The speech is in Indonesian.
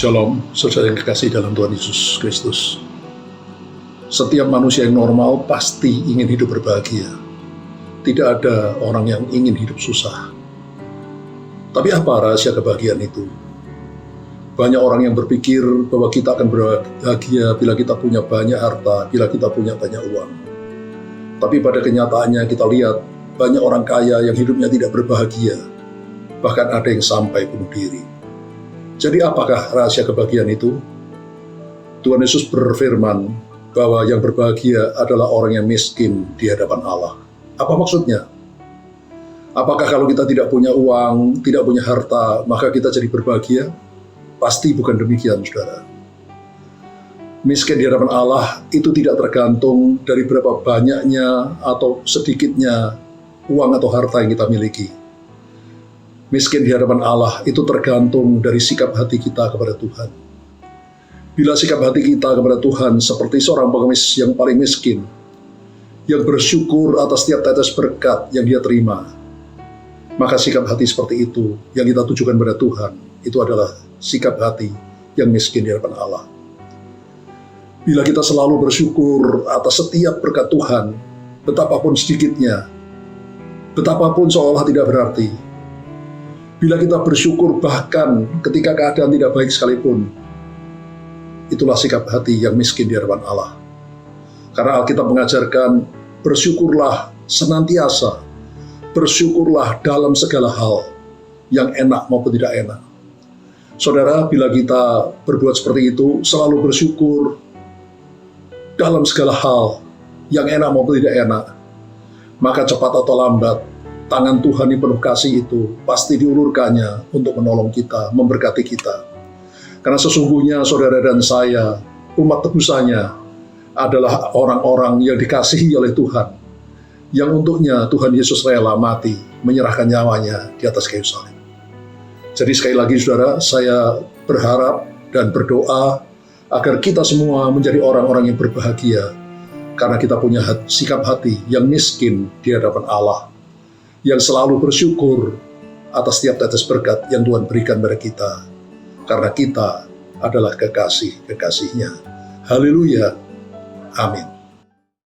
Shalom, saudara yang kekasih dalam Tuhan Yesus Kristus. Setiap manusia yang normal pasti ingin hidup berbahagia. Tidak ada orang yang ingin hidup susah. Tapi apa rahasia kebahagiaan itu? Banyak orang yang berpikir bahwa kita akan berbahagia bila kita punya banyak harta, bila kita punya banyak uang. Tapi pada kenyataannya kita lihat banyak orang kaya yang hidupnya tidak berbahagia. Bahkan ada yang sampai bunuh diri. Jadi apakah rahasia kebahagiaan itu? Tuhan Yesus berfirman bahwa yang berbahagia adalah orang yang miskin di hadapan Allah. Apa maksudnya? Apakah kalau kita tidak punya uang, tidak punya harta, maka kita jadi berbahagia? Pasti bukan demikian, saudara. Miskin di hadapan Allah itu tidak tergantung dari berapa banyaknya atau sedikitnya uang atau harta yang kita miliki. Miskin di hadapan Allah itu tergantung dari sikap hati kita kepada Tuhan. Bila sikap hati kita kepada Tuhan seperti seorang pengemis yang paling miskin, yang bersyukur atas setiap tetes berkat yang dia terima, maka sikap hati seperti itu yang kita tujukan pada Tuhan, itu adalah sikap hati yang miskin di hadapan Allah. Bila kita selalu bersyukur atas setiap berkat Tuhan, betapapun sedikitnya, betapapun seolah tidak berarti, bila kita bersyukur bahkan ketika keadaan tidak baik sekalipun, itulah sikap hati yang miskin di hadapan Allah. Karena Alkitab mengajarkan, bersyukurlah senantiasa, bersyukurlah dalam segala hal, yang enak maupun tidak enak. Saudara, bila kita berbuat seperti itu, selalu bersyukur dalam segala hal, yang enak maupun tidak enak, maka cepat atau lambat, tangan Tuhan yang penuh kasih itu pasti diulurkannya untuk menolong kita, memberkati kita. Karena sesungguhnya saudara dan saya, umat tebusannya, adalah orang-orang yang dikasihi oleh Tuhan, yang untuknya Tuhan Yesus rela mati, menyerahkan nyawanya di atas kayu salib. Jadi sekali lagi saudara, saya berharap dan berdoa agar kita semua menjadi orang-orang yang berbahagia, karena kita punya sikap hati yang miskin di hadapan Allah, yang selalu bersyukur atas setiap tetes berkat yang Tuhan berikan pada kita, karena kita adalah kekasih-kekasihnya. Haleluya. Amin.